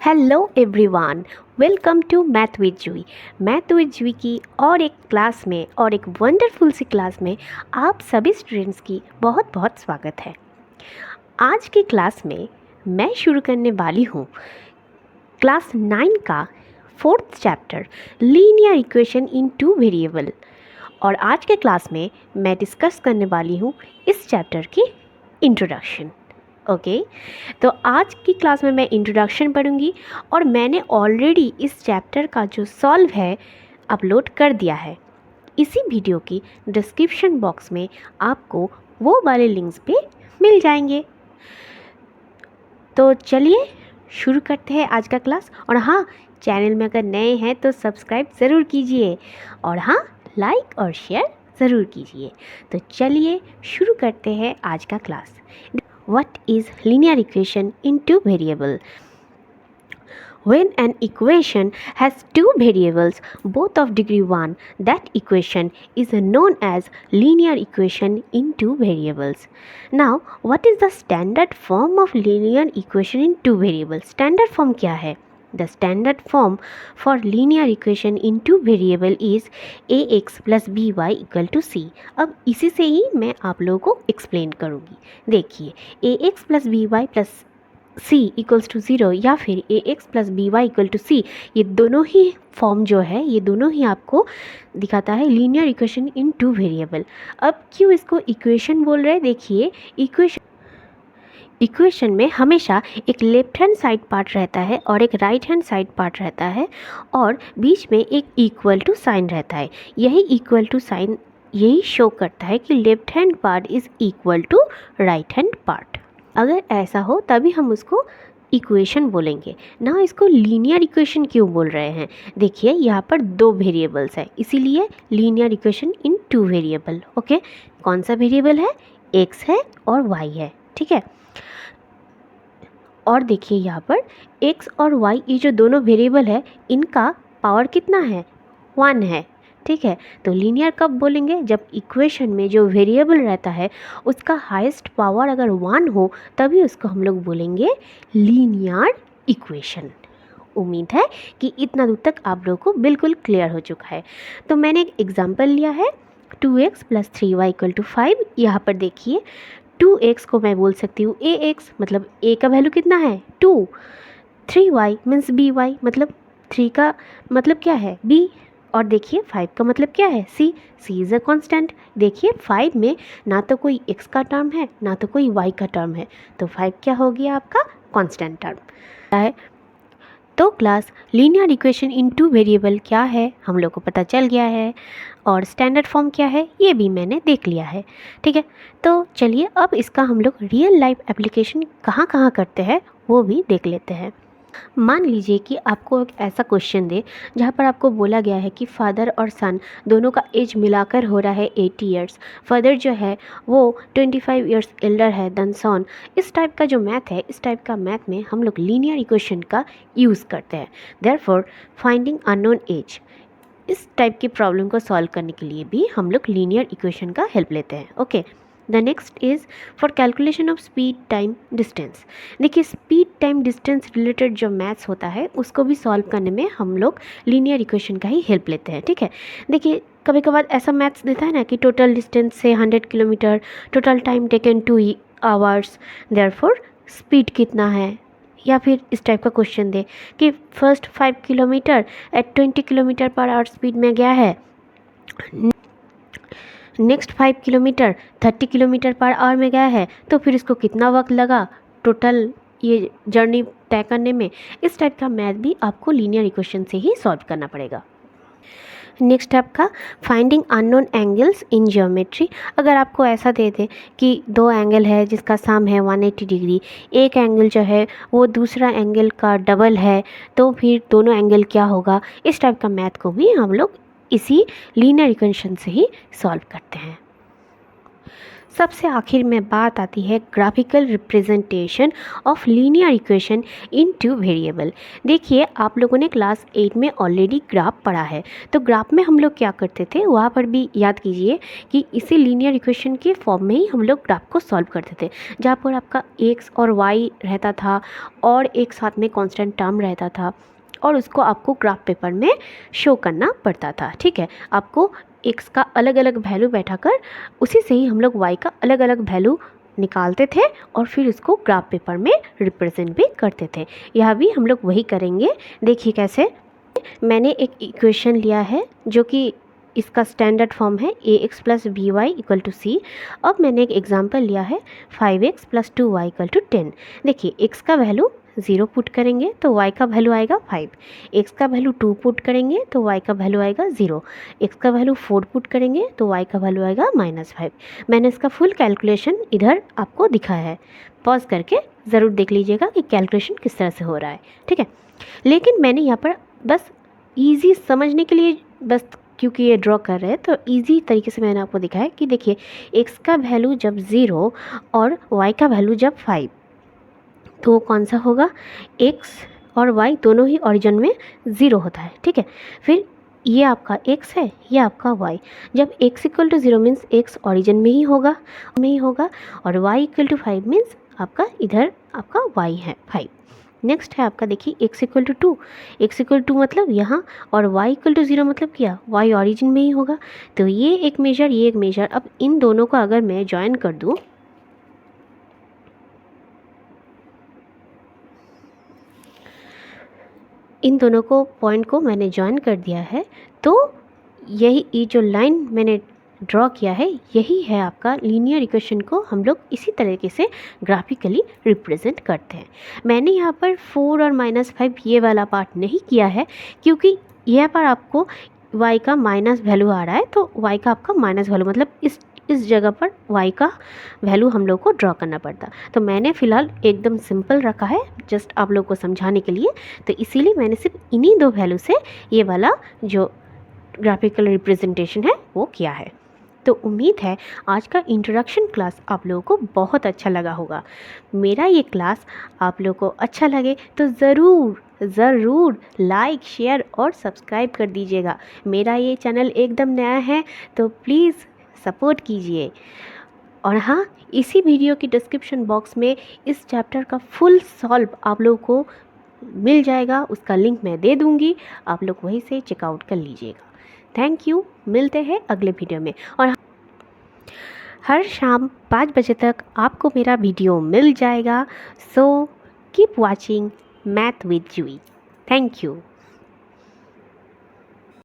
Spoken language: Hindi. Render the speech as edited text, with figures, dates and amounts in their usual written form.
Hello everyone, welcome to math with Juhi. Math with Juhi की और एक क्लास में और एक वंडरफुल सी क्लास में आप सभी स्टूडेंट्स की बहुत बहुत स्वागत है। आज की क्लास में मैं शुरू करने वाली हूँ क्लास 9 का 4th chapter linear equation in two variable. और आज के क्लास में मैं डिस्कस करने वाली हूँ इस चैप्टर की इंट्रोडक्शन। ओके तो आज की क्लास में मैं इंट्रोडक्शन पढ़ूंगी और मैंने ऑलरेडी इस चैप्टर का जो सॉल्व है अपलोड कर दिया है। इसी वीडियो की डिस्क्रिप्शन बॉक्स में आपको वो वाले लिंक्स पे मिल जाएंगे। तो चलिए शुरू करते हैं आज का क्लास। और हाँ, चैनल में अगर नए हैं तो सब्सक्राइब ज़रूर कीजिए और हाँ, लाइक और शेयर ज़रूर कीजिए। तो चलिए शुरू करते हैं आज का class. What is linear equation in two variables? When an equation has two variables, both of degree 1, that equation is known as linear equation in two variables. Now, what is the standard form of linear equation in two variables? Standard form क्या है? The standard form for linear equation in two variable is ax plus by equal to c। अब इसी से ही मैं आप लोगों को एक्सप्लेन करूँगी। देखिए ax plus by plus c equals to 0 या फिर ax plus by equal to c, ये दोनों ही फॉर्म जो है ये दोनों ही आपको दिखाता है linear equation in two variable. अब क्यों इसको इक्वेशन बोल रहे हैं? देखिए इक्वेशन में हमेशा एक लेफ्ट हैंड साइड पार्ट रहता है और एक राइट हैंड साइड पार्ट रहता है और बीच में एक इक्वल टू साइन रहता है। यही इक्वल टू साइन यही शो करता है कि left hand part is equal to right hand part. अगर ऐसा हो तभी हम उसको इक्वेशन बोलेंगे ना। इसको लीनियर इक्वेशन क्यों बोल रहे हैं? देखिए यहाँ पर दो वेरिएबल्स है, इसीलिए linear equation in two variable. Okay, कौन सा वेरिएबल है? x है और y है, ठीक है। और देखिए यहाँ पर x और y ये जो दोनों वेरिएबल है इनका पावर कितना है? 1 है, ठीक है। तो लीनियर कब बोलेंगे? जब इक्वेशन में जो वेरिएबल रहता है उसका हाईएस्ट पावर अगर 1 हो तभी उसको हम लोग बोलेंगे लीनियर इक्वेशन। उम्मीद है कि इतना दूर तक आप लोगों को बिल्कुल क्लियर हो चुका है। तो मैंने एक एग्जांपल लिया है 2x + 3y = 5। यहाँ पर देखिए 2x को मैं बोल सकती हूँ ax, मतलब a का वैल्यू कितना है? 2। 3y मीन्स by, मतलब 3 का मतलब क्या है? b। और देखिए 5 का मतलब क्या है? c is a constant. देखिए 5 में ना तो कोई x का टर्म है ना तो कोई y का टर्म है, तो 5 क्या हो गया आपका? कांस्टेंट टर्म है। तो class linear equation in two variable क्या है हम लोग को पता चल गया है और स्टैंडर्ड फॉर्म क्या है ये भी मैंने देख लिया है, ठीक है। तो चलिए अब इसका हम लोग रियल लाइफ एप्लीकेशन कहाँ कहाँ करते हैं वो भी देख लेते हैं। मान लीजिए कि आपको एक ऐसा क्वेश्चन दे जहाँ पर आपको बोला गया है कि फादर और सन दोनों का एज मिलाकर हो रहा है 80 इयर्स। फादर जो है वो 25 इयर्स एल्डर है देन सन। इस टाइप का जो मैथ है, इस टाइप का मैथ में हम लोग लीनियर इक्वेशन का यूज़ करते हैं। देयरफॉर फाइंडिंग अननोन एज, इस टाइप की प्रॉब्लम को सॉल्व करने के लिए भी हम लोग लीनियर इक्वेशन का हेल्प लेते हैं। Okay, the next is for calculation of speed time distance. देखिए स्पीड टाइम डिस्टेंस रिलेटेड जो मैथ्स होता है उसको भी सॉल्व करने में हम लोग लीनियर इक्वेशन का ही हेल्प लेते हैं, ठीक है। देखिए कभी कभार ऐसा मैथ्स देता है ना कि टोटल डिस्टेंस से 100 kilometre, total time taken 2 hours, therefore speed कितना है? या फिर इस टाइप का क्वेश्चन दे कि first 5 kilometre at 20 kilometre per hour speed में गया है, next 5 kilometre 30 kilometre per hour में गया है, तो फिर इसको कितना वक्त लगा टोटल ये जर्नी तय करने में। इस टाइप का मैथ भी आपको लीनियर इक्वेशन से ही सॉल्व करना पड़ेगा। नेक्स्ट आपका finding unknown angles in geometry. अगर आपको ऐसा दे दे कि दो एंगल है जिसका सम है 180 डिग्री, एक एंगल जो है वो दूसरा एंगल का डबल है, तो फिर दोनों एंगल क्या होगा? इस टाइप का मैथ को भी हम लोग इसी लीनियर इक्वेशन से ही सॉल्व करते हैं। सबसे आखिर में बात आती है graphical representation of linear equation in two variable. देखिए, आप लोगों ने क्लास 8 में ऑलरेडी ग्राफ पढ़ा है, तो ग्राफ में हम लोग क्या करते थे वहाँ पर भी याद कीजिए कि इसी लीनियर इक्वेशन के फॉर्म में ही हम लोग ग्राफ को सॉल्व करते थे, जहाँ पर आपका एक्स और वाई रहता था और एक साथ में कांस्टेंट टर्म रहता था और उसको आपको ग्राफ पेपर में शो करना पड़ता था। ठीक है, आपको एक्स का अलग अलग वैल्यू बैठाकर उसी से ही हम लोग वाई का अलग अलग वैल्यू निकालते थे और फिर उसको ग्राफ पेपर में रिप्रेजेंट भी करते थे। यह भी हम लोग वही करेंगे। देखिए कैसे, मैंने एक इक्वेशन लिया है जो कि इसका स्टैंडर्ड फॉर्म है a x plus b y equal to c. अब मैंने एक एग्जांपल लिया है 5x plus 2y equal to 10। देखिए, x का वैल्यू 0 पुट करेंगे तो y का वैल्यू आएगा 5, x का वैल्यू 2 पुट करेंगे तो y का वैल्यू आएगा 0, x का वैल्यू 4 पुट करेंगे तो y का वैल्यू आएगा -5। मैंने इसका फुल कैलकुलेशन इधर आपको दिखाया है, पॉज करके ज़रूर देख लीजिएगा कि कैलकुलेशन किस तरह से हो रहा है। ठीक है, लेकिन मैंने यहाँ पर बस ईजी समझने के लिए, बस क्योंकि ये ड्रॉ कर रहे हैं तो इजी तरीके से मैंने आपको दिखाया कि देखिए, x का वैल्यू जब 0 और y का वैल्यू जब 5, तो कौन सा होगा, x और y दोनों ही ओरिजिन में 0 होता है। ठीक है, फिर ये आपका x है, ये आपका y। जब x equal to 0 means x origin में ही होगा और y इक्वल टू 5 मीन्स आपका इधर आपका y है 5। नेक्स्ट है आपका, देखिए x equal to 2, x equal to मतलब यहाँ, और y इक्वल टू 0 मतलब क्या, y ओरिजिन में ही होगा। तो ये एक मेजर, ये एक मेजर। अब इन दोनों को अगर मैं ज्वाइन कर दूँ, इन दोनों को पॉइंट को मैंने ज्वाइन कर दिया है, तो यही ये जो लाइन मैंने ड्रॉ किया है यही है आपका लीनियर इक्वेशन को हम लोग इसी तरीके से ग्राफिकली रिप्रेजेंट करते हैं। मैंने यहाँ पर 4 और -5 ये वाला पार्ट नहीं किया है क्योंकि यहाँ पर आपको y का माइनस वैल्यू आ रहा है, तो y का आपका माइनस वैल्यू मतलब इस जगह पर y का वैल्यू हम लोग को ड्रॉ करना पड़ता। तो मैंने फ़िलहाल एकदम सिंपल रखा है जस्ट आप लोग को समझाने के लिए, तो इसीलिए मैंने सिर्फ इन्हीं दो वैल्यू से ये वाला जो ग्राफिकल रिप्रेजेंटेशन है वो किया है। तो उम्मीद है आज का इंट्रोडक्शन क्लास आप लोगों को बहुत अच्छा लगा होगा। मेरा ये क्लास आप लोगों को अच्छा लगे तो ज़रूर लाइक, शेयर और सब्सक्राइब कर दीजिएगा। मेरा ये चैनल एकदम नया है तो प्लीज़ सपोर्ट कीजिए। और हाँ, इसी वीडियो की डिस्क्रिप्शन बॉक्स में इस चैप्टर का फुल सॉल्व आप लोगों को मिल जाएगा, उसका लिंक मैं दे दूँगी, आप लोग वहीं से चेकआउट कर लीजिएगा। थैंक यू, मिलते हैं अगले वीडियो में। और हर शाम 5 बजे तक आपको मेरा वीडियो मिल जाएगा। So keep watching math with Juhi. Thank you.